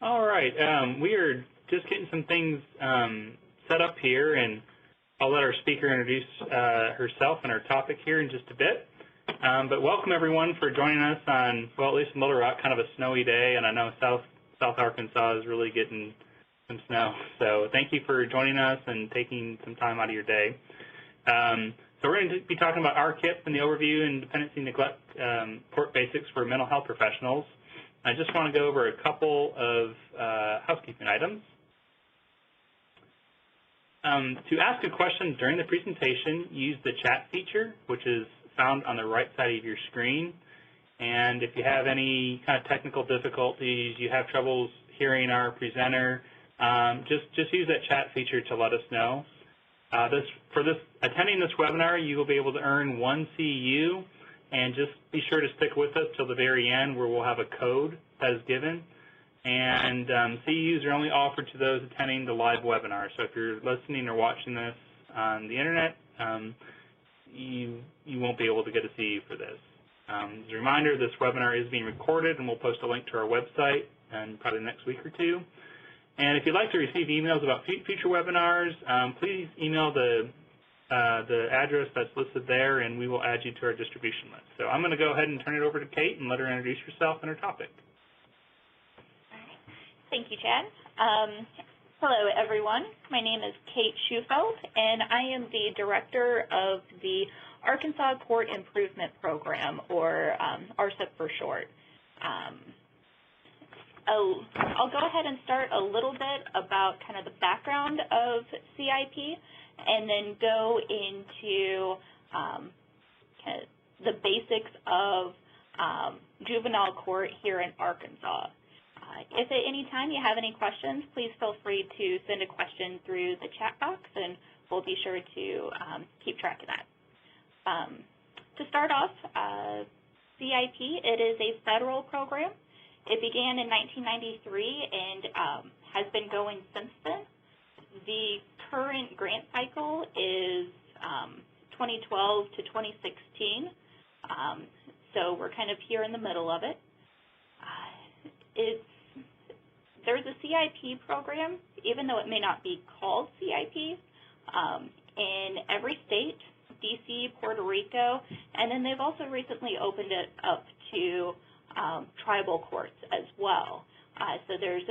All right, we are just getting some things set up here, and I'll let our speaker introduce herself and our topic here in just a bit. But welcome everyone for joining us on, well, at least in Little Rock, kind of a snowy day, and I know South Arkansas is really getting some snow. So thank you for joining us and taking some time out of your day. So we're going to be talking about ARCIP and the overview and dependency-neglect court basics for mental health professionals. I just want to go over a couple of housekeeping items. To ask a question during the presentation, use the chat feature, which is found on the right side of your screen. And if you have any kind of technical difficulties, you have troubles hearing our presenter, just use that chat feature to let us know. Attending this webinar, you will be able to earn 1 CEU, and just be sure to stick with us till the very end where we'll have a code that is given. And CEUs are only offered to those attending the live webinar. So if you're listening or watching this on the internet, you won't be able to get a CEU for this. As a reminder, this webinar is being recorded, and we'll post a link to our website in probably the next week or two. And if you'd like to receive emails about future webinars, please email the address that's listed there, and we will add you to our distribution list. So I'm going to go ahead and turn it over to Kate and let her introduce herself and her topic. All right. Thank you, Chad. Hello, everyone. My name is Kate Schufeld, and I am the director of the Arkansas Court Improvement Program, or ARCIP for short. I'll go ahead and start a little bit about kind of the background of CIP, and then go into kind of the basics of juvenile court here in Arkansas. If at any time you have any questions, please feel free to send a question through the chat box, and we'll be sure to keep track of that. To start off, CIP, it is a federal program. It began in 1993 and has been going since then. The current grant cycle is 2012 to 2016, so we're kind of here in the middle of it. There's a CIP program, even though it may not be called CIP, in every state, DC, Puerto Rico, and then they've also recently opened it up to tribal courts as well. So there's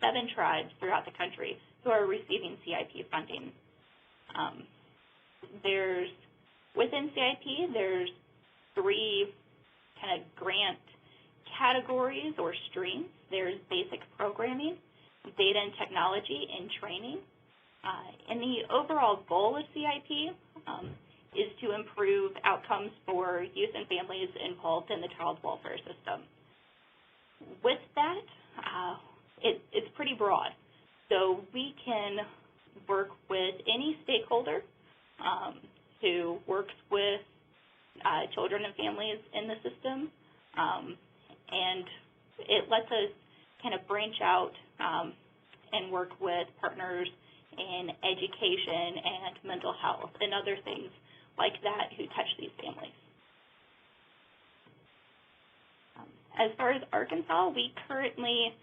7 tribes throughout the country who are receiving CIP funding. Within CIP, there's 3 kind of grant categories or streams. There's basic programming, data and technology, and training. And the overall goal of CIP is to improve outcomes for youth and families involved in the child welfare system. With that, it's pretty broad. So we can work with any stakeholder who works with children and families in the system, and it lets us kind of branch out and work with partners in education and mental health and other things like that who touch these families. As far as Arkansas, we currently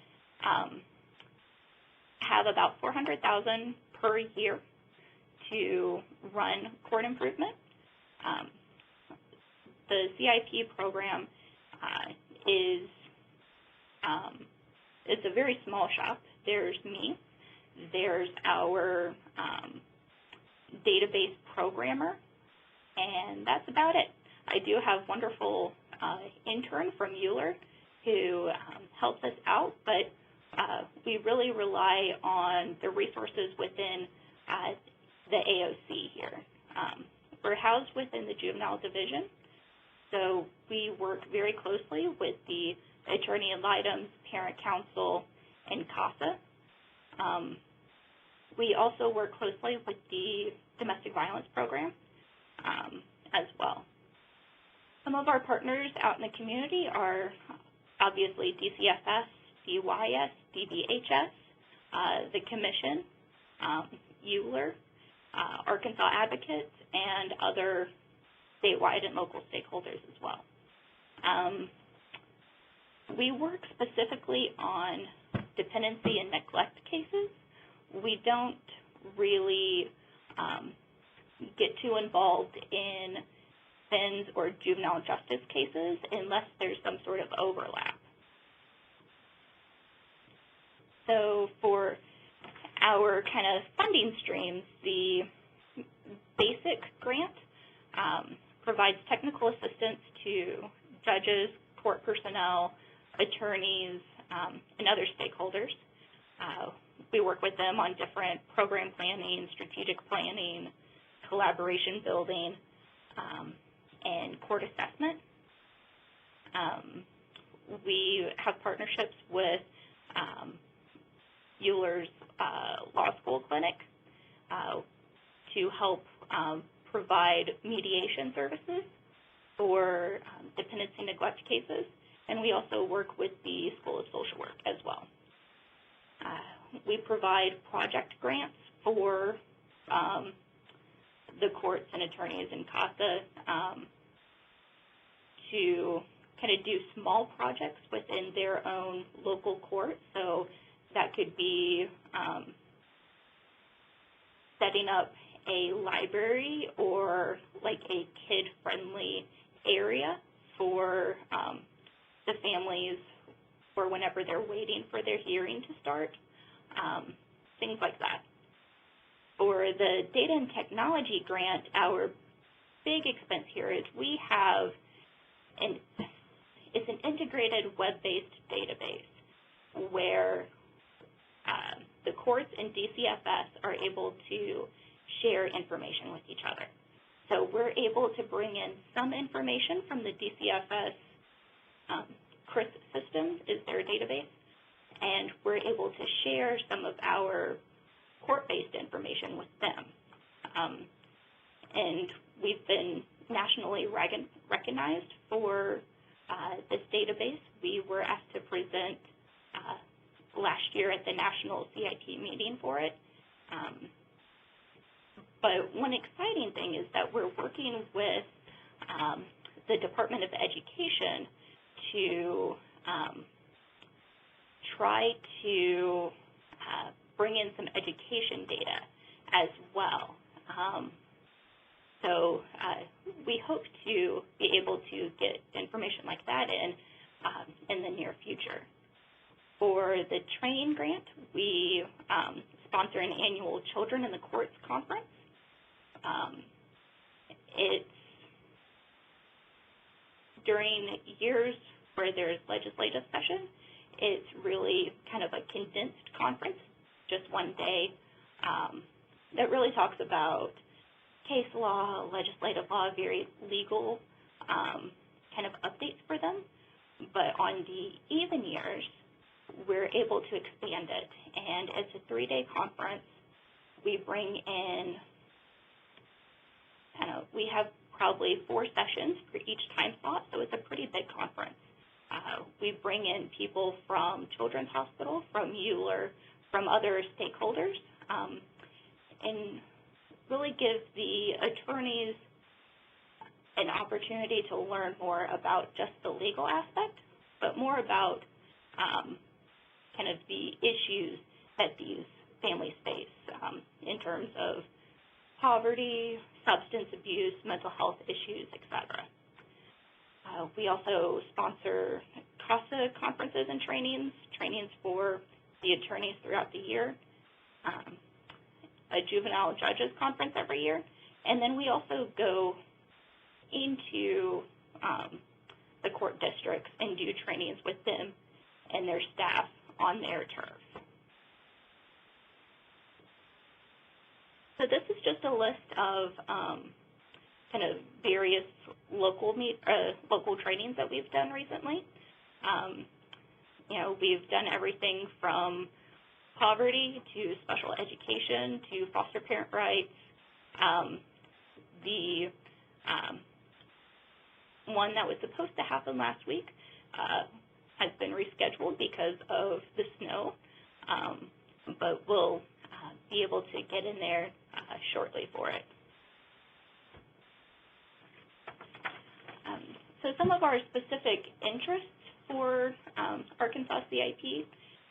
have about $400,000 per year to run court improvement. The CIP program it's a very small shop. There's me. There's our database programmer, and that's about it. I do have wonderful intern from Euler who helps us out, but we really rely on the resources within the AOC here. We're housed within the juvenile division, so we work very closely with the attorney ad litem, parent council, and CASA. We also work closely with the domestic violence program as well. Some of our partners out in the community are obviously DCFS, DYS, DBHS, the Commission, Euler, Arkansas Advocates, and other statewide and local stakeholders as well. We work specifically on dependency and neglect cases, we don't really get too involved in FINS or juvenile justice cases unless there's some sort of overlap. So for our kind of funding streams, the basic grant provides technical assistance to judges, court personnel, attorneys, and other stakeholders. We work with them on different program planning, strategic planning, collaboration building, and court assessment. We have partnerships with Euler's Law School Clinic to help provide mediation services for dependency neglect cases, and we also work with the School of Social Work as well. We provide project grants for the courts and attorneys in CASA to kind of do small projects within their own local court. So that could be setting up a library or like a kid-friendly area for the families or whenever they're waiting for their hearing to start, things like that. For the data and technology grant, our big expense here is we have it's an integrated web-based database where the courts and DCFS are able to share information with each other. So we're able to bring in some information from the DCFS CRIS systems is their database, and we're able to share some of our court-based information with them. And we've been nationally recognized for this database. We were asked to present last year at the national CIP meeting for it. But one exciting thing is that we're working with the Department of Education to try to bring in some education data as well. So we hope to be able to get information like that in the near future. For the training grant, we sponsor an annual Children in the Courts conference. It's during years where there's legislative session, it's really kind of a condensed conference, just one day, that really talks about case law, legislative law, very legal kind of updates for them. But on the even years, we're able to expand it. And it's a 3-day conference. We bring in, we have probably 4 sessions for each time slot, so it's a pretty big conference. We bring in people from Children's Hospital, from Euler, from other stakeholders, and really give the attorneys an opportunity to learn more about just the legal aspect, but more about kind of the issues that these families face in terms of poverty, substance abuse, mental health issues, etc. We also sponsor CASA conferences and trainings for the attorneys throughout the year, a juvenile judges conference every year, and then we also go into the court districts and do trainings with them and their staff on their turf. So this is just a list of kind of various local trainings that we've done recently. We've done everything from poverty to special education to foster parent rights. The one that was supposed to happen last week has been rescheduled because of the snow, but we'll be able to get in there shortly for it. So some of our specific interests for Arkansas CIP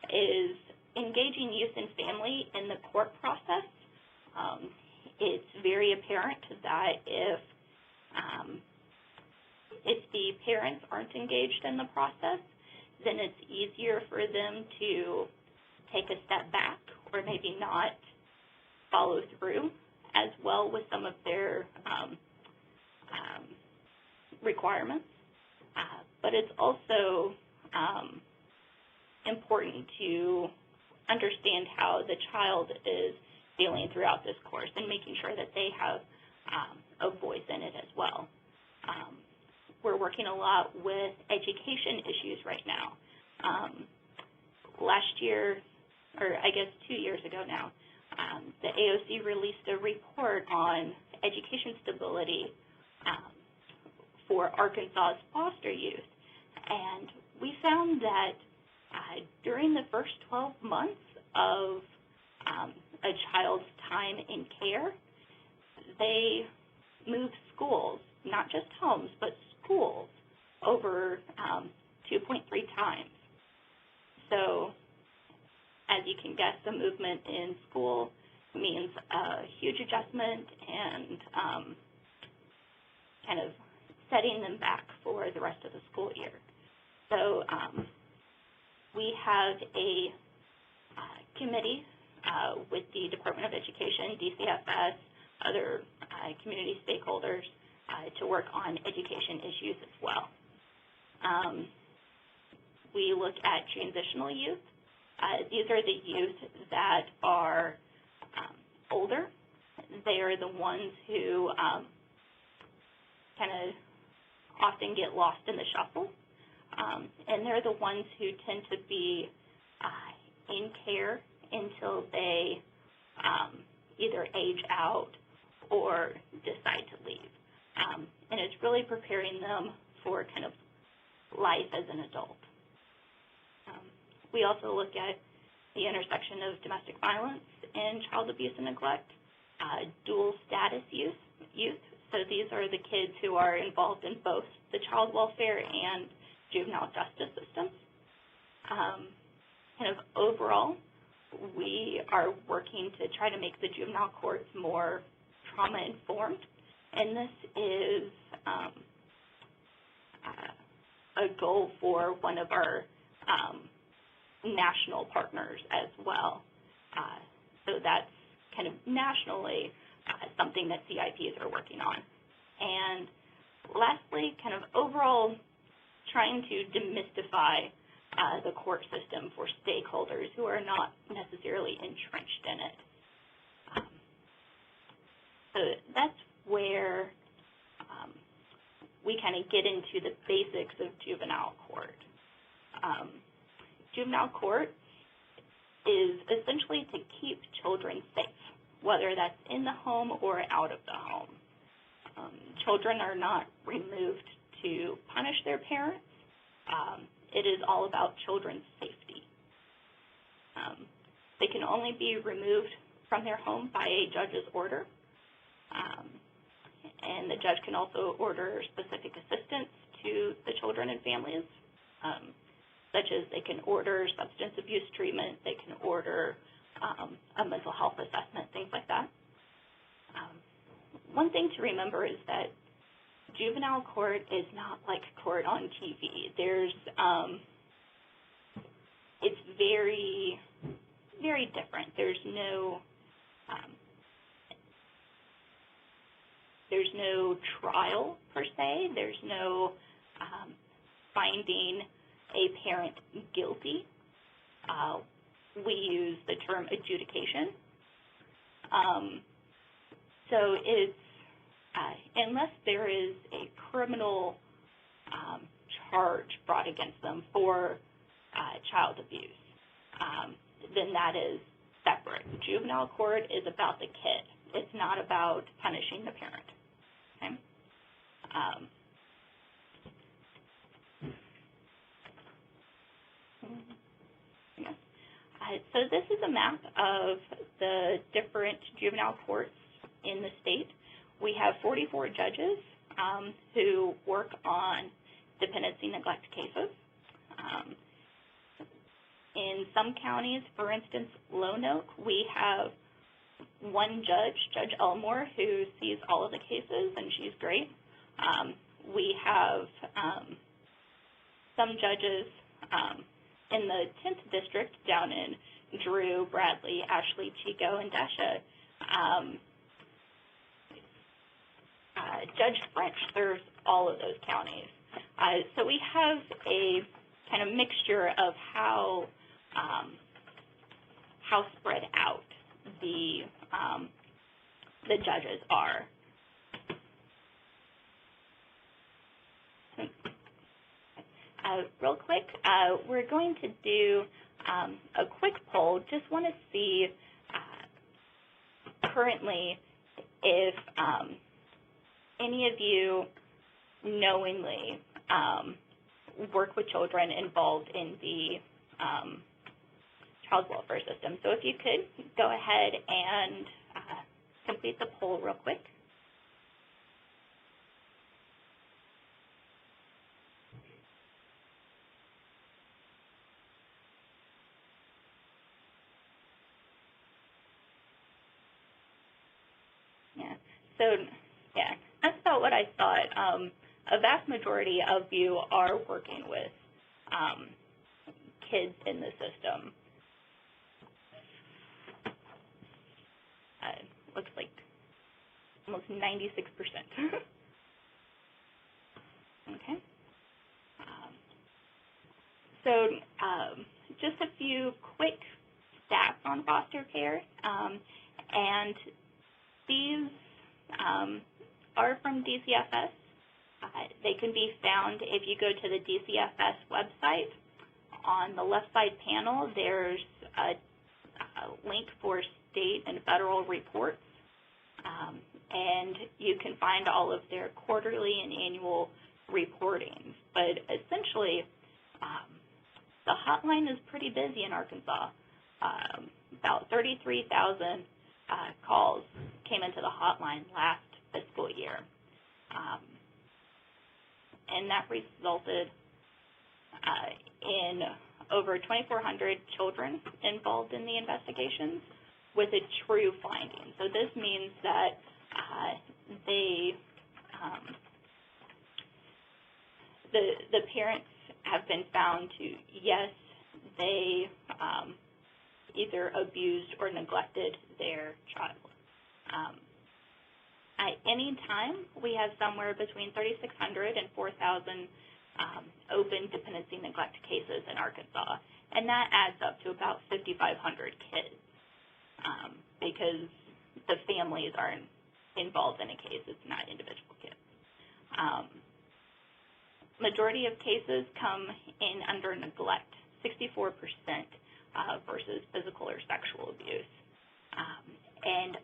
is engaging youth and family in the court process. It's very apparent that if the parents aren't engaged in the process, then it's easier for them to take a step back or maybe not follow through as well with some of their requirements. But it's also important to understand how the child is feeling throughout this course and making sure that they have a voice in it as well. We're working a lot with education issues right now. Last year, or I guess 2 years ago now, the AOC released a report on education stability for Arkansas's foster youth. And we found that during the first 12 months of a child's time in care, they moved schools, not just homes, but schools, over 2.3 times. So, as you can guess, the movement in school means a huge adjustment and kind of setting them back for the rest of the school year. So we have a committee with the Department of Education, DCFS, other community stakeholders to work on education issues as well. We look at transitional youth. These are the youth that are older. They are the ones who kind of often get lost in the shuffle. And they're the ones who tend to be in care until they either age out or decide to leave. And it's really preparing them for kind of life as an adult. We also look at the intersection of domestic violence and child abuse and neglect, dual status youth. So these are the kids who are involved in both the child welfare and juvenile justice systems. Kind of overall, we are working to try to make the juvenile courts more trauma-informed, and this is a goal for one of our national partners as well. So that's kind of nationally something that CIPs are working on. And lastly, kind of overall, trying to demystify the court system for stakeholders who are not necessarily entrenched in it. So that's where we kind of get into the basics of juvenile court. Juvenile court is essentially to keep children safe, whether that's in the home or out of the home. Children are not removed to punish their parents. It is all about children's safety. They can only be removed from their home by a judge's order. And the judge can also order specific assistance to the children and families, such as they can order substance abuse treatment, they can order a mental health assessment, things like that. One thing to remember is that juvenile court is not like court on TV. It's very, very different. There's no trial per se. There's no finding a parent guilty. We use the term adjudication. So it's unless there is a criminal charge brought against them for child abuse, then that is separate. Juvenile court is about the kid. It's not about punishing the parent. Okay? So this is a map of the different juvenile courts in the state. We have 44 judges who work on dependency neglect cases. In some counties, for instance, Lone Oak, we have one judge, Judge Elmore, who sees all of the cases, and she's great. We have some judges in the 10th District down in Drew, Bradley, Ashley, Chico, and Desha. Judge French serves all of those counties. So we have a kind of mixture of how spread out the judges are. Real quick, we're going to do a quick poll. Just want to see currently if any of you knowingly work with children involved in the child welfare system. So if you could go ahead and complete the poll real quick. So, yeah, that's about what I thought. A vast majority of you are working with kids in the system. Looks like almost 96%. Okay. So just a few quick stats on foster care, and these are from DCFS. They can be found if you go to the DCFS website. On the left side panel, there's a link for state and federal reports, and you can find all of their quarterly and annual reporting. But essentially, the hotline is pretty busy in Arkansas. About 33,000 calls came into the hotline last fiscal year. And that resulted in over 2,400 children involved in the investigations with a true finding. So this means that the parents have been found to, yes, they either abused or neglected their child. At any time, we have somewhere between 3,600 and 4,000 open dependency neglect cases in Arkansas, and that adds up to about 5,500 kids because the families are involved in a case. It's not individual kids. Majority of cases come in under neglect, 64% versus physical or sexual abuse, and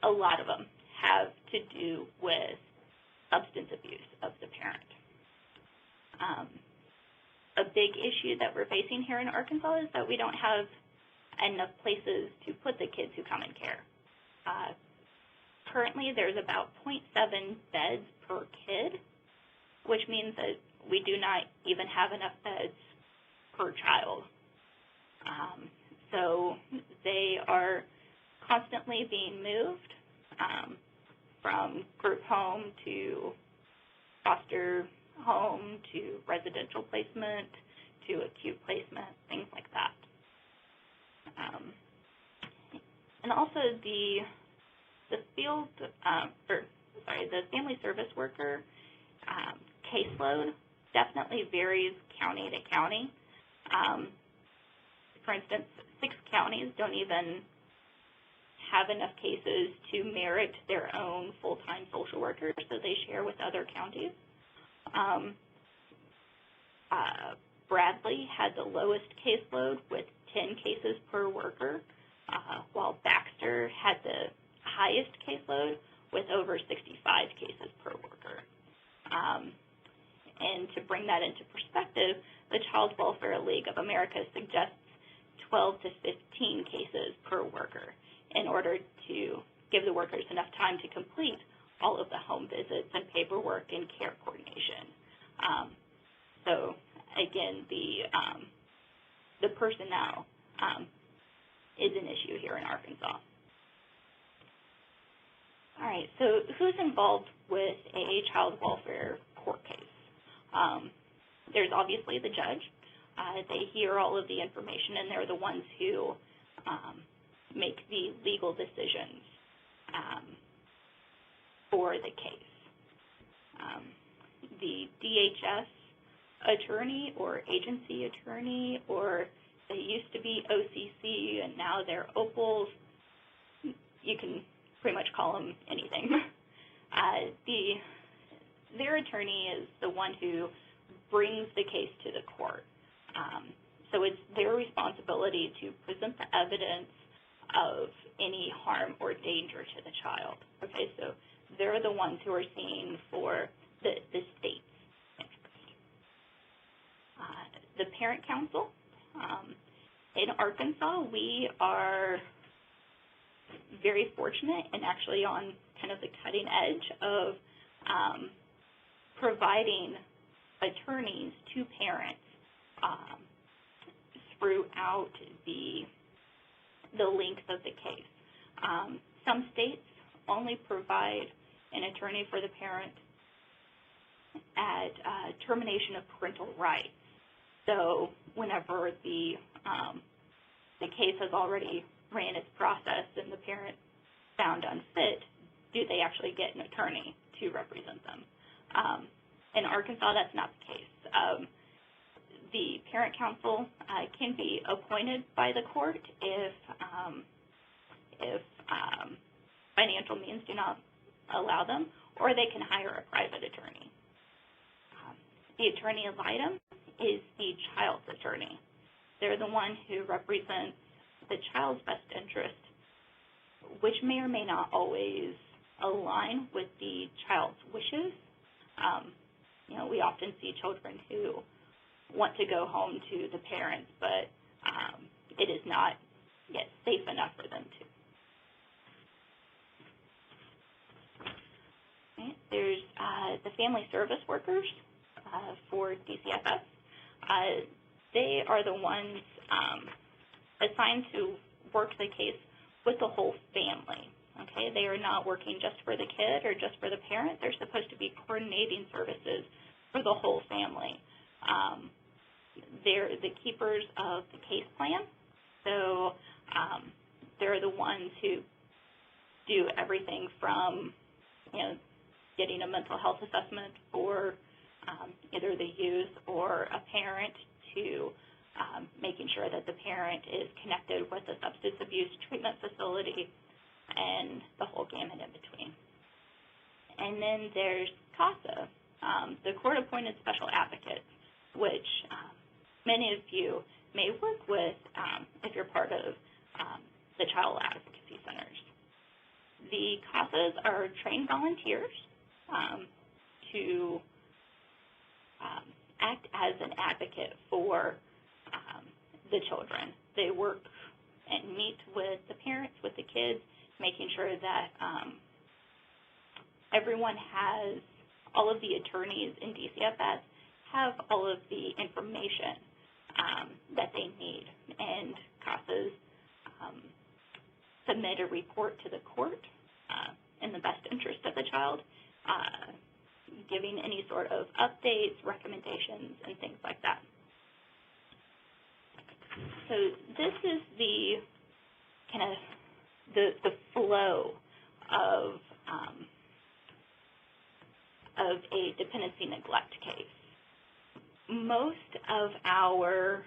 a lot of them have to do with substance abuse of the parent. A big issue that we're facing here in Arkansas is that we don't have enough places to put the kids who come in care. Currently, there's about 0.7 beds per kid, which means that we do not even have enough beds per child. So they are constantly being moved from group home to foster home to residential placement to acute placement, things like that. And also the family service worker caseload definitely varies county to county. For instance, 6 counties don't even have enough cases to merit their own full-time social workers, so they share with other counties. Bradley had the lowest caseload with 10 cases per worker, while Baxter had the highest caseload with over 65 cases per worker. And to bring that into perspective, the Child Welfare League of America suggests 12 to 15 cases per worker in order to give the workers enough time to complete all of the home visits and paperwork and care coordination. So again, the personnel is an issue here in Arkansas. All right, so who's involved with a child welfare court case? There's obviously the judge. They hear all of the information, and they're the ones who make the legal decisions for the case. The DHS attorney or agency attorney, or they used to be OCC and now they're OPALs, you can pretty much call them anything. Their attorney is the one who brings the case to the court. So it's their responsibility to present the evidence of any harm or danger to the child. Okay, so they're the ones who are seeing for the state's interest. The parent council, in Arkansas, we are very fortunate and actually on kind of the cutting edge of providing attorneys to parents throughout the length of the case. Some states only provide an attorney for the parent at termination of parental rights. So whenever the case has already ran its process and the parent found unfit, do they actually get an attorney to represent them? In Arkansas, that's not the case. The parent council can be appointed by the court if financial means do not allow them, or they can hire a private attorney. The attorney ad litem is the child's attorney. They're the one who represents the child's best interest, which may or may not always align with the child's wishes. We often see children who want to go home to the parents, but it is not yet safe enough for them to. Okay. There's the family service workers for DCFS. They are the ones assigned to work the case with the whole family. Okay, they are not working just for the kid or just for the parent. They're supposed to be coordinating services for the whole family. They're the keepers of the case plan, so they're the ones who do everything from, getting a mental health assessment for either the youth or a parent to making sure that the parent is connected with a substance abuse treatment facility and the whole gamut in between. And then there's CASA, the court-appointed special advocates, which many of you may work with if you're part of the child advocacy centers. The CASAs are trained volunteers to act as an advocate for the children. They work and meet with the parents, with the kids, making sure that everyone has, all of the attorneys in DCFS have all of the information that they need. And CASAs submit a report to the court in the best interest of the child, giving any sort of updates, recommendations, and things like that. So this is the kind of the flow of a dependency neglect case. Most of our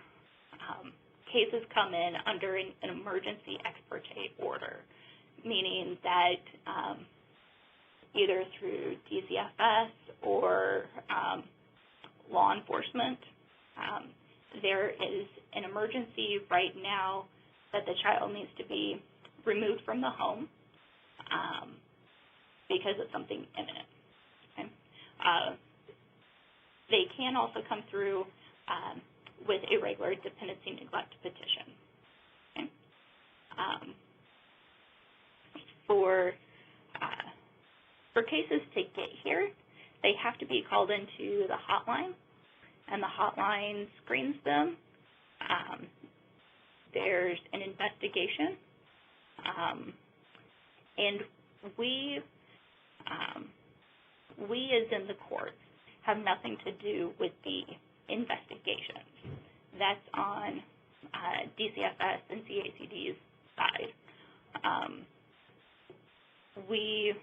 cases come in under an emergency ex parte order, meaning that either through DCFS or law enforcement, there is an emergency right now that the child needs to be removed from the home because of something imminent. Okay? They can also come through with a regular dependency neglect petition. Okay? For cases to get here, they have to be called into the hotline, and the hotline screens them. There's an investigation, and we as in the courts have nothing to do with the investigations. That's on DCFS and CACD's side. We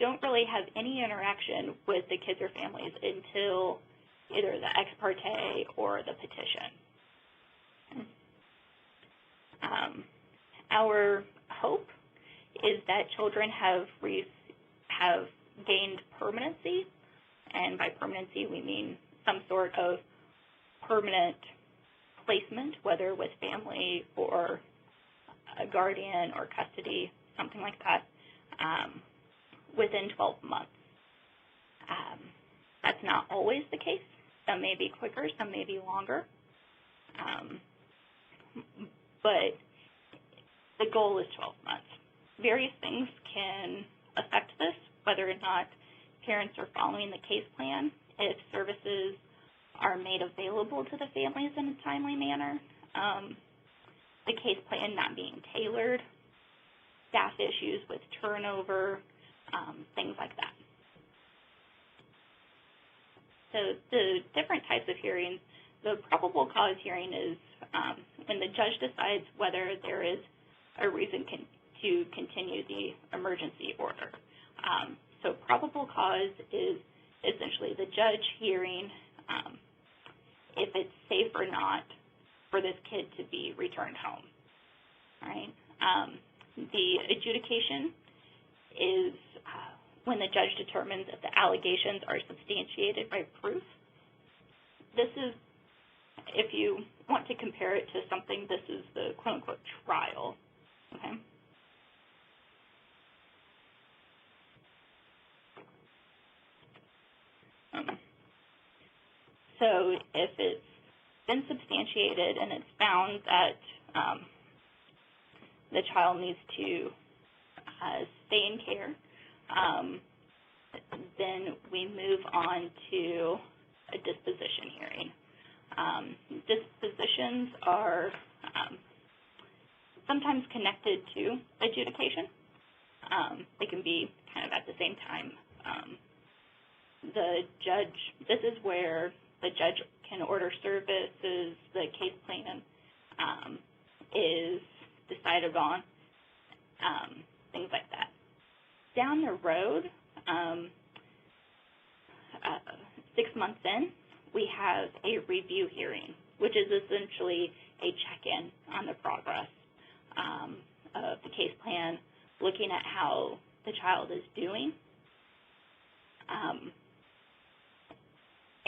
don't really have any interaction with the kids or families until either the ex parte or the petition. Our hope is that children have gained permanency, and by permanency we mean some sort of permanent placement, whether with family or a guardian or custody, something like that, within 12 months. That's not always the case. Some may be quicker, some may be longer. But the goal is 12 months. Various things can affect this, whether or not parents are following the case plan, if services are made available to the families in a timely manner, the case plan not being tailored, staff issues with turnover, things like that. So the different types of hearings, the probable cause hearing is when the judge decides whether there is a reason to continue the emergency order. So probable cause is essentially the judge hearing if it's safe or not for this kid to be returned home. All right. The adjudication is when the judge determines if the allegations are substantiated by proof. This is, if you want to compare it to something, this is the quote-unquote trial. Okay. So if it's been substantiated and it's found that the child needs to stay in care, then we move on to a disposition hearing. Dispositions are sometimes connected to adjudication. They can be kind of at the same time. The judge, this is where the judge can order services, the case plan is decided on, things like that. Down the road, 6 months in, we have a review hearing, which is essentially a check-in on the progress of the case plan, looking at how the child is doing.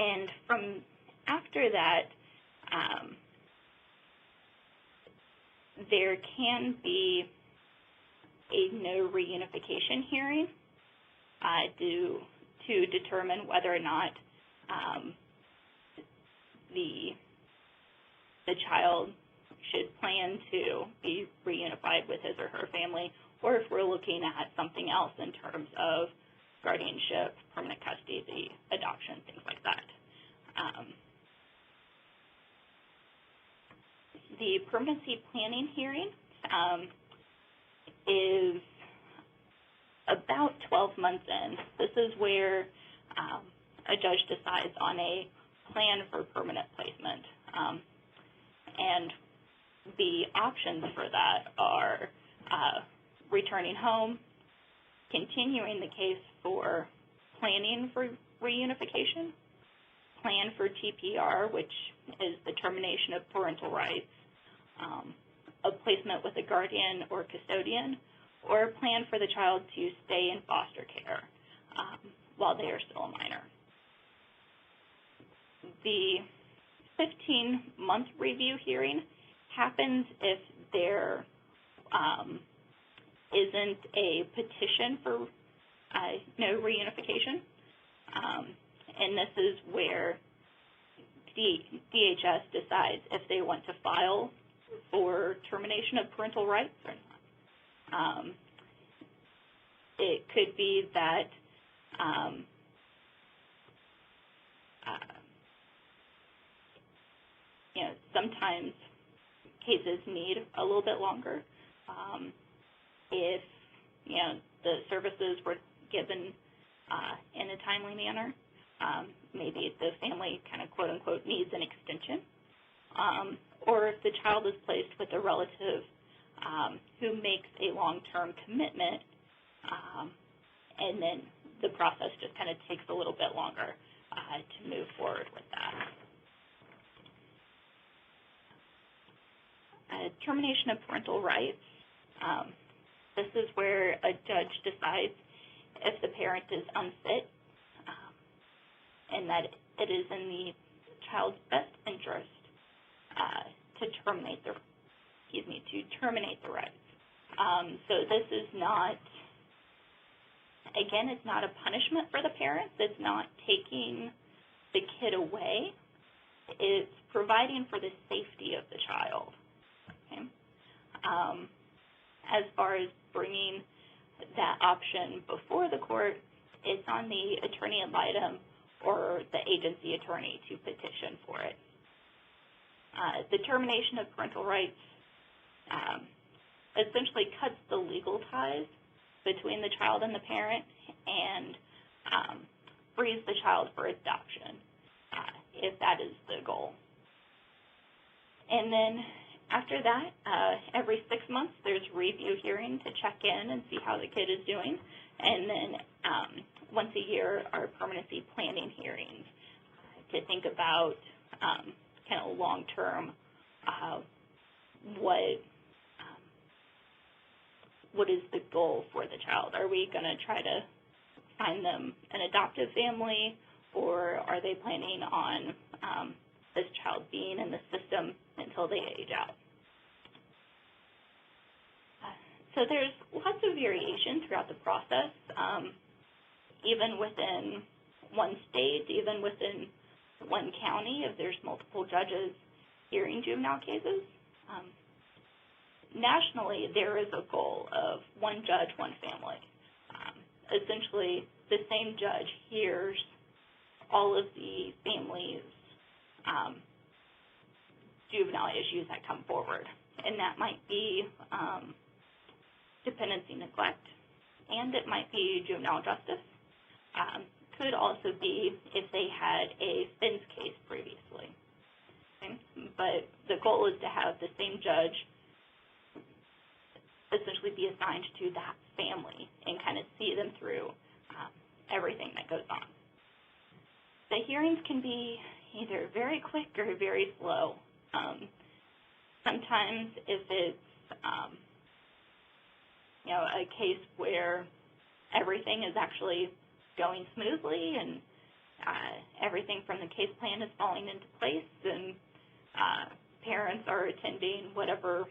And from after that, there can be a no reunification hearing to determine whether or not the child should plan to be reunified with his or her family, or if we're looking at something else in terms of guardianship, permanent custody, adoption, things like that. The permanency planning hearing is about 12 months in. This is where a judge decides on a plan for permanent placement. And the options for that are returning home, continuing the case for planning for reunification, plan for TPR, which is the termination of parental rights, a placement with a guardian or custodian, or a plan for the child to stay in foster care while they are still a minor. The 15-month review hearing happens if there isn't a petition for no reunification, and this is where DHS decides if they want to file for termination of parental rights or not. It could be that sometimes cases need a little bit longer. If, the services were given in a timely manner, maybe the family kind of quote-unquote needs an extension, or if the child is placed with a relative who makes a long-term commitment, and then the process just kind of takes a little bit longer to move forward with that. Termination of parental rights. This is where a judge decides if the parent is unfit and that it is in the child's best interest to terminate the rights. So this is not, again, it's not a punishment for the parents. It's not taking the kid away. It's providing for the safety of the child. Okay? As far as bringing that option before the court, it's on the attorney ad litem or the agency attorney to petition for it. The termination of parental rights essentially cuts the legal ties between the child and the parent and frees the child for adoption, if that is the goal. And then after that, every 6 months, there's review hearing to check in and see how the kid is doing. And then once a year are permanency planning hearings to think about kind of long-term what is the goal for the child? Are we going to try to find them an adoptive family, or are they planning on this child being in the system until they age out? So there's lots of variation throughout the process, even within one state, even within one county, if there's multiple judges hearing juvenile cases. Nationally, there is a goal of one judge, one family. Essentially, the same judge hears all of the family's juvenile issues that come forward, and that might be dependency-neglect, and it might be juvenile justice. Could also be if they had a FINS case previously. Okay? But the goal is to have the same judge essentially be assigned to that family and kind of see them through everything that goes on. The hearings can be either very quick or very slow. Sometimes if it's a case where everything is actually going smoothly and everything from the case plan is falling into place and parents are attending whatever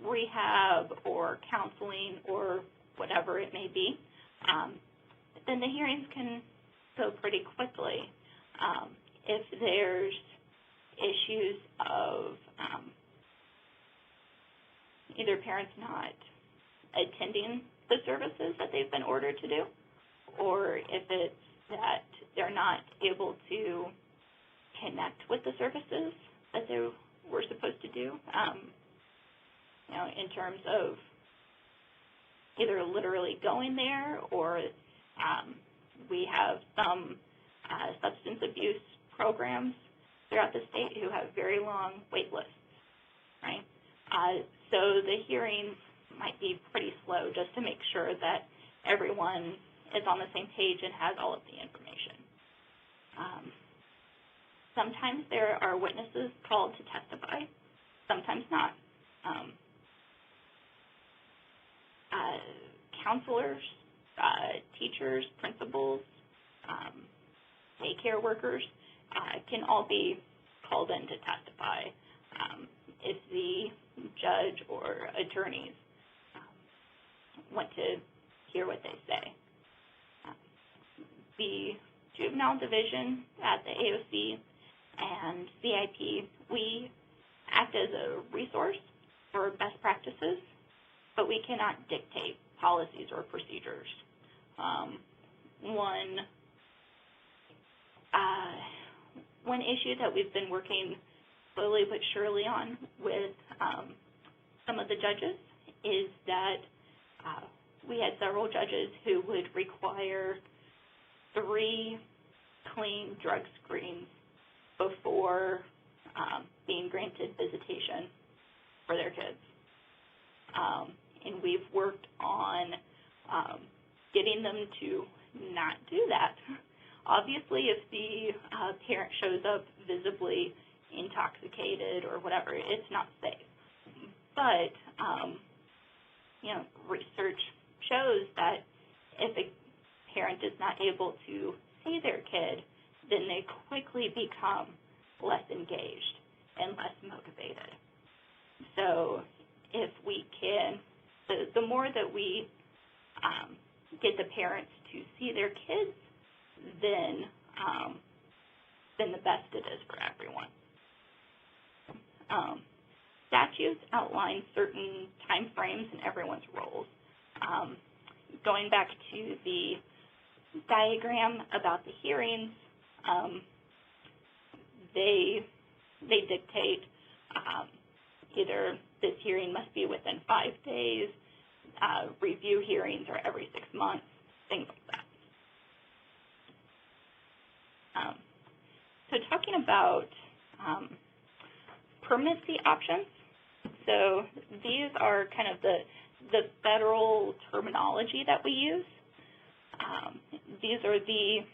rehab or counseling or whatever it may be, then the hearings can go pretty quickly. If there's issues of either parents not attending the services that they've been ordered to do, or if it's that they're not able to connect with the services that they were supposed to do, in terms of either literally going there or we have some substance abuse programs throughout the state who have very long wait lists, right? So the hearings might be pretty slow just to make sure that everyone is on the same page and has all of the information. Sometimes there are witnesses called to testify, sometimes not. Counselors, teachers, principals, daycare workers can all be called in to testify if the judge or attorneys want to hear what they say. The juvenile division at the AOC and CIP, we act as a resource for best practices, but we cannot dictate policies or procedures. When one issue that we've been working slowly but surely on with some of the judges is that we had several judges who would require 3 clean drug screens before being granted visitation for their kids. And we've worked on getting them to not do that. Obviously, if the parent shows up visibly intoxicated or whatever, it's not safe. But, research shows that if a parent is not able to see their kid, then they quickly become less engaged and less motivated. So if we can, the more that we get the parents to see their kids, then the best it is for everyone. Statutes outline certain time frames in everyone's roles. Going back to the diagram about the hearings, they dictate either this hearing must be within 5 days, review hearings are every 6 months, things like that. So talking about permanency options, so these are kind of the federal terminology that we use. These are the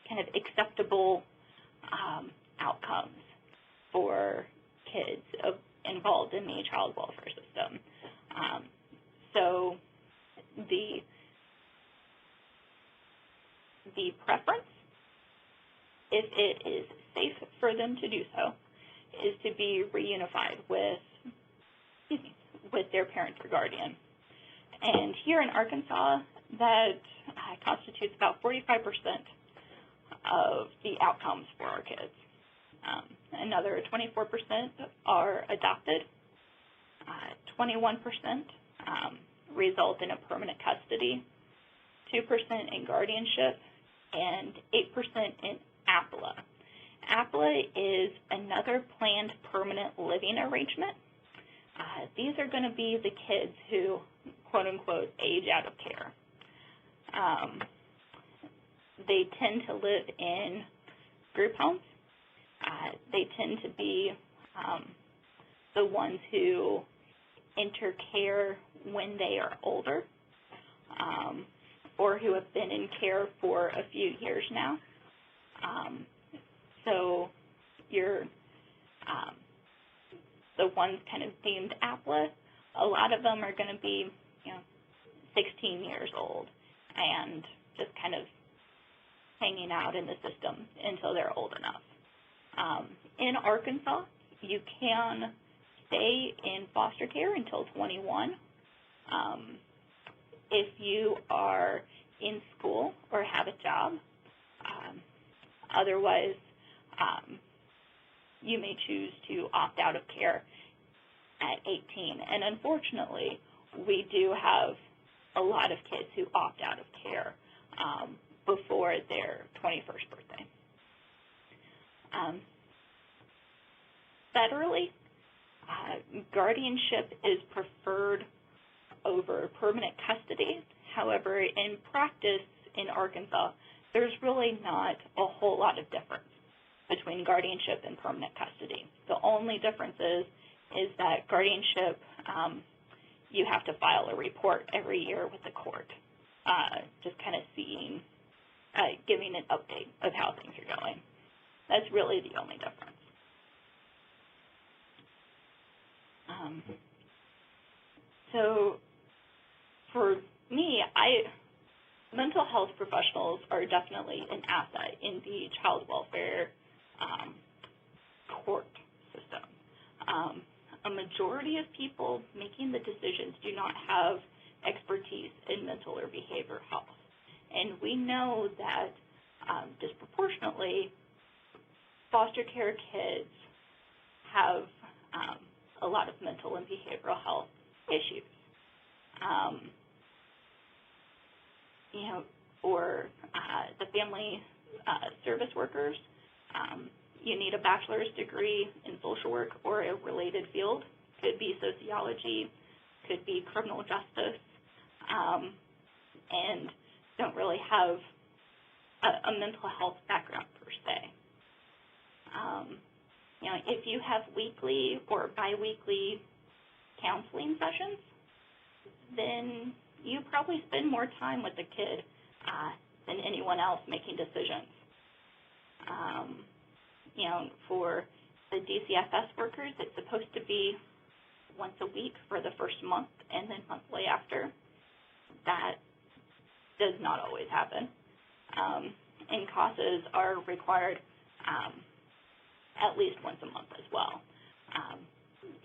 kind of acceptable outcomes for kids involved in the child welfare system. So the preference, if it is safe for them to do so, is to be reunified with their parent or guardian. And here in Arkansas, that constitutes about 45% of the outcomes for our kids. Another 24% are adopted, 21% result in a permanent custody, 2% in guardianship, and 8% in APLA. APLA is another planned permanent living arrangement. These are going to be the kids who, quote-unquote, age out of care. They tend to live in group homes. They tend to be the ones who enter care when they are older, or who have been in care for a few years now. So you're the ones kind of deemed APLA, a lot of them are going to be, 16 years old and just kind of hanging out in the system until they're old enough. In Arkansas, you can stay in foster care until 21. If you are in school or have a job, otherwise you may choose to opt out of care at 18. And unfortunately, we do have a lot of kids who opt out of care before their 21st birthday. Federally, guardianship is preferred over permanent custody. However, in practice in Arkansas, there's really not a whole lot of difference between guardianship and permanent custody. The only difference is that guardianship, you have to file a report every year with the court, just kind of seeing, giving an update of how things are going. That's really the only difference. So for me, mental health professionals are definitely an asset in the child welfare court system. A majority of people making the decisions do not have expertise in mental or behavioral health. And we know that disproportionately, foster care kids have a lot of mental and behavioral health issues. For the family service workers, you need a bachelor's degree in social work or a related field. Could be sociology, could be criminal justice, and don't really have a mental health background per se. If you have weekly or biweekly counseling sessions, then you probably spend more time with the kid than anyone else making decisions. For the DCFS workers, it's supposed to be once a week for the first month and then monthly after. That does not always happen. And CASAs are required at least once a month as well.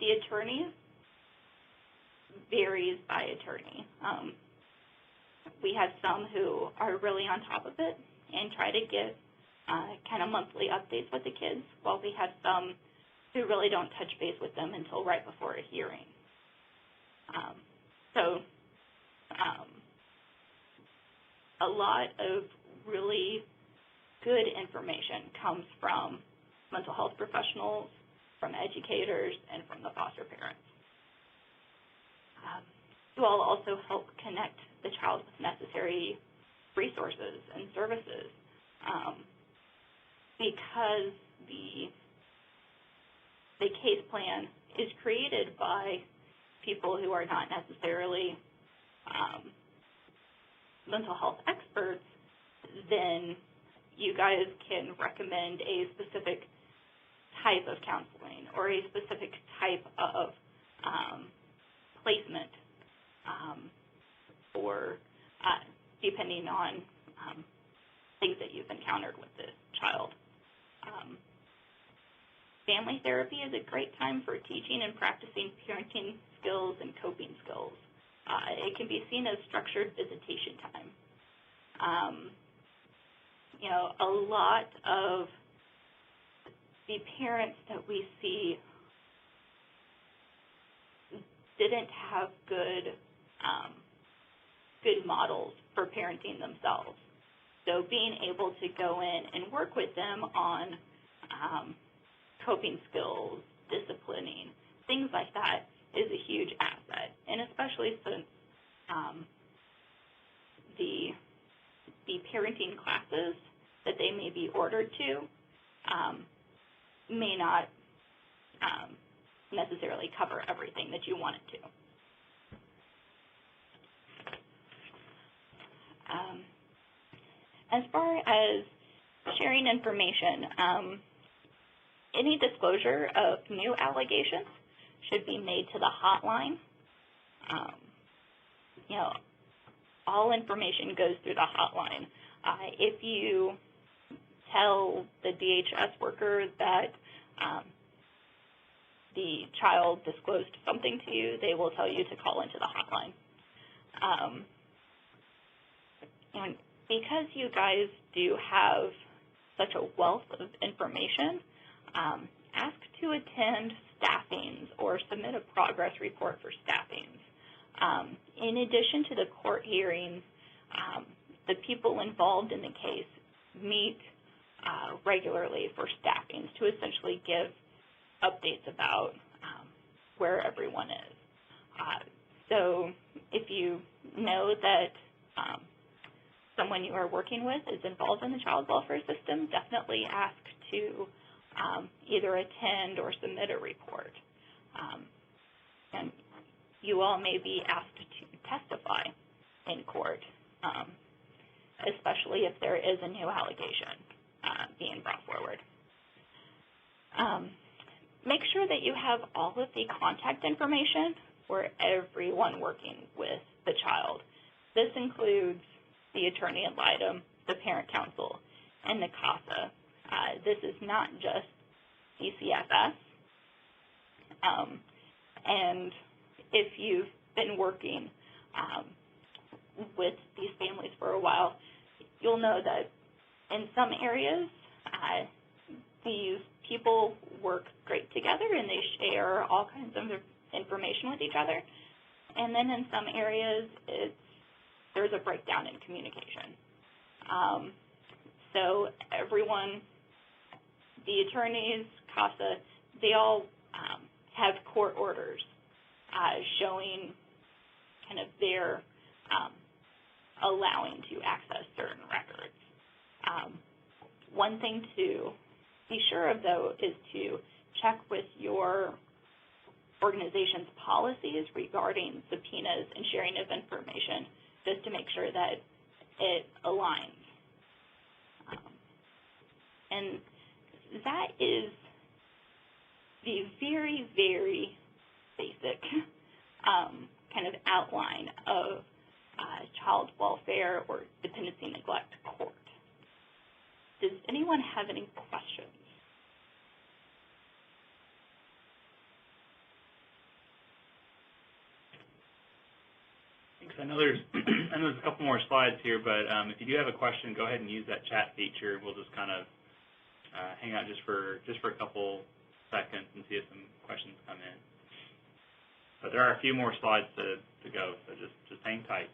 The attorneys varies by attorney. We have some who are really on top of it and try to get kind of monthly updates with the kids, while we have some who really don't touch base with them until right before a hearing. A lot of really good information comes from mental health professionals, from educators, and from the foster parents. You all also help connect the child with necessary resources and services, because the case plan is created by people who are not necessarily mental health experts. Then you guys can recommend a specific type of counseling or a specific type of placement or depending on things that you've encountered with the child. Family therapy is a great time for teaching and practicing parenting skills and coping skills. It can be seen as structured visitation time. A lot of the parents that we see didn't have good models for parenting themselves. So being able to go in and work with them on coping skills, disciplining, things like that is a huge asset. And especially since the parenting classes that they may be ordered to may not necessarily cover everything that you want it to. As far as sharing information, any disclosure of new allegations should be made to the hotline. All information goes through the hotline. If you tell the DHS worker that the child disclosed something to you, they will tell you to call into the hotline. And because you guys do have such a wealth of information, ask to attend staffings or submit a progress report for staffings. In addition to the court hearings, the people involved in the case meet regularly for staffings to essentially give updates about where everyone is. So if you know that someone you are working with is involved in the child welfare system, definitely ask to either attend or submit a report. And you all may be asked to testify in court, especially if there is a new allegation being brought forward. Make sure that you have all of the contact information for everyone working with the child. This includes the attorney ad litem, the parent council, and the CASA. This is not just DCFS. And if you've been working with these families for a while, you'll know that in some areas, these people work great together and they share all kinds of information with each other. And then in some areas, there's a breakdown in communication. So everyone the attorneys, CASA, they all have court orders showing kind of their allowing to access certain records. One thing to be sure of, though, is to check with your organization's policies regarding subpoenas and sharing of information, just to make sure that it aligns. And that is the very, very basic kind of outline of child welfare or dependency neglect court. Does anyone have any questions? Thanks. I know there's a couple more slides here, but if you do have a question, go ahead and use that chat feature. We'll just kind of hang out just for a couple seconds and see if some questions come in. But there are a few more slides to go, so just hang tight.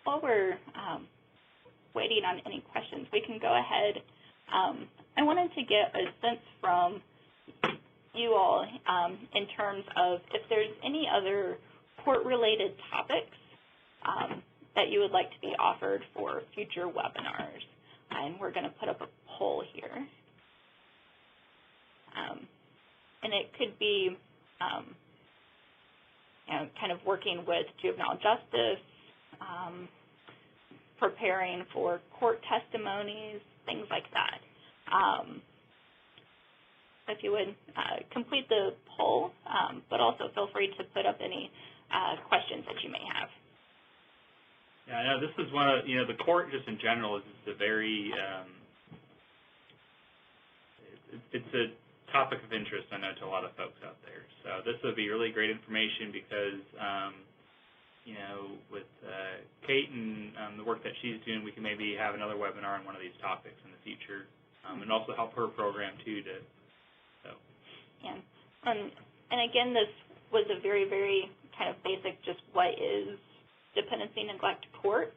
While we're waiting on any questions, we can go ahead. I wanted to get a sense from you all in terms of if there's any other court-related topics that you would like to be offered for future webinars. And we're going to put up a poll here. And it could be kind of working with juvenile justice, preparing for court testimonies, things like that. If you would complete the poll, but also feel free to put up any questions that you may have. Yeah, I know this is one of, the court just in general is a very, it's a topic of interest, I know, to a lot of folks out there. So this would be really great information because, with Kate and the work that she's doing, we can maybe have another webinar on one of these topics in the future, and also help her program too. Yeah, and again, this was a very, very kind of basic, just what is dependency neglect court.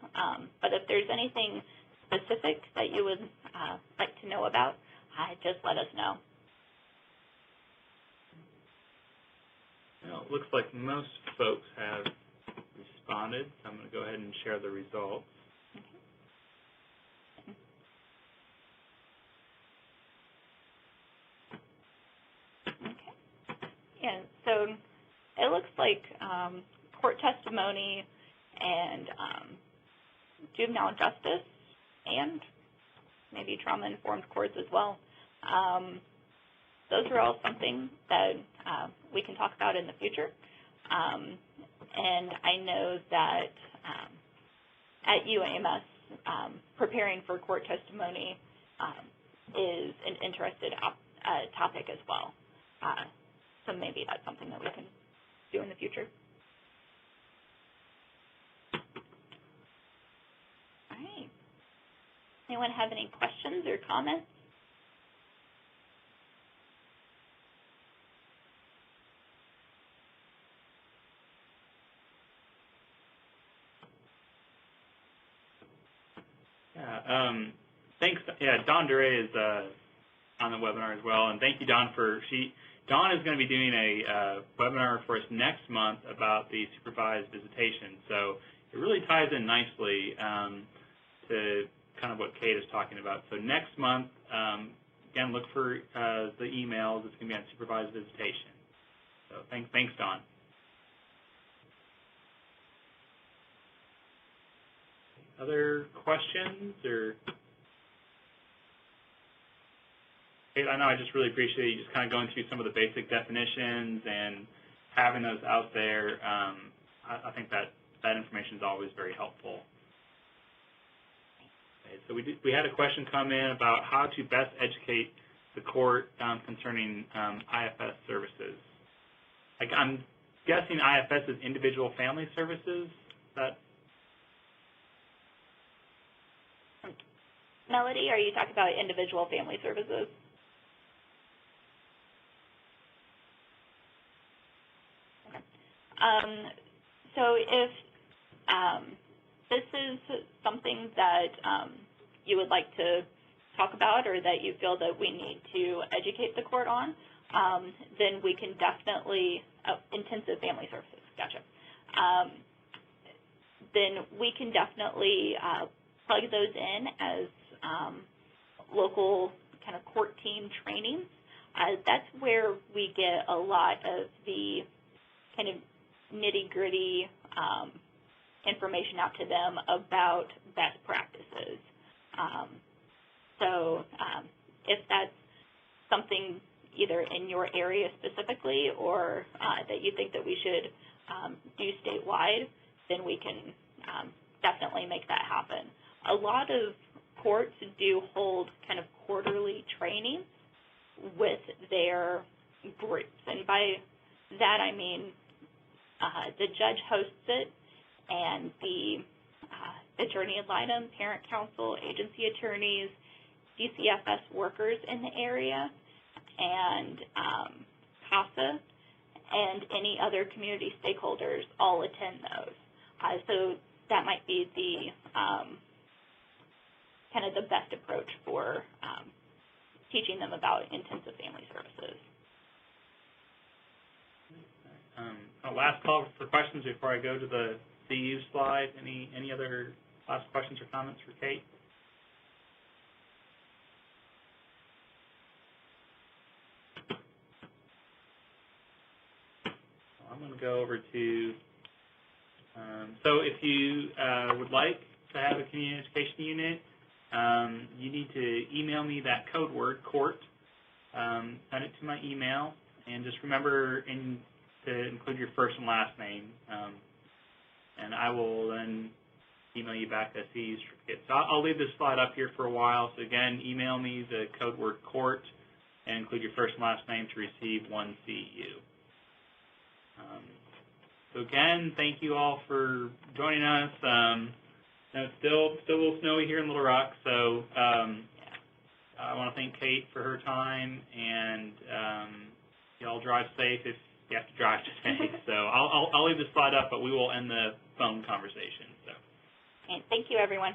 But if there's anything specific that you would like to know about, just let us know. Well, it looks like most folks have responded, so I'm going to go ahead and share the results. Okay. Yeah, so it looks like court testimony and juvenile justice and maybe trauma-informed courts as well. Those are all something that we can talk about in the future. And I know that at UAMS, preparing for court testimony is an interested topic as well. So maybe that's something that we can do in the future. All right. Anyone have any questions or comments? Thanks. Yeah, Dawn Duray is on the webinar as well, and thank you, Dawn, Dawn is going to be doing a webinar for us next month about the supervised visitation. So it really ties in nicely to kind of what Kate is talking about. So next month, again, look for the emails. It's going to be on supervised visitation. So thanks, Dawn. Other questions or? Kate, I know I just really appreciate you just kind of going through some of the basic definitions and having those out there. I think that information is always very helpful. Okay, so we had a question come in about how to best educate the court concerning IFS services. I'm guessing IFS is individual family services. Melody, are you talking about individual family services? So if this is something that you would like to talk about or that you feel that we need to educate the court on, then we can definitely, intensive family services, gotcha. Then we can definitely plug those in as local kind of court team trainings. That's where we get a lot of the kind of nitty-gritty information out to them about best practices. So if that's something either in your area specifically or that you think that we should do statewide, then we can definitely make that happen. A lot of courts do hold kind of quarterly trainings with their groups, and by that I mean the judge hosts it, and the attorney ad litem, parent counsel, agency attorneys, DCFS workers in the area, and CASA, and any other community stakeholders all attend those. So that might be the kind of the best approach for teaching them about intensive family services. Last call for questions before I go to the CU slide. Any other last questions or comments for Kate? I'm going to go over to, so if you would like to have a community education unit, you need to email me that code word, court, send it to my email, and just remember to include your first and last name, and I will then email you back a CU certificate. So I'll leave this slide up here for a while. So again, email me the code word court and include your first and last name to receive one CU. So again, thank you all for joining us. It's still a little snowy here in Little Rock, so I want to thank Kate for her time, and y'all drive safe if you have to drive today. So I'll leave the slide up, but we will end the phone conversation. So. And thank you, everyone.